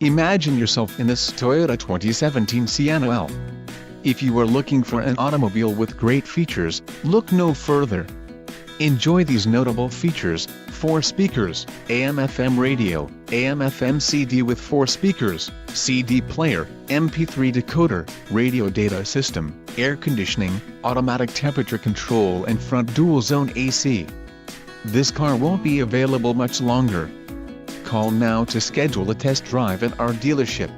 Imagine yourself in this Toyota 2017 Sienna L. If you are looking for an automobile with great features, look no further. Enjoy these notable features: 4 speakers, AM/FM radio, AM/FM CD with 4 speakers, CD player, MP3 decoder, radio data system, air conditioning, automatic temperature control and front dual-zone AC. This car won't be available much longer. Call now to schedule a test drive at our dealership.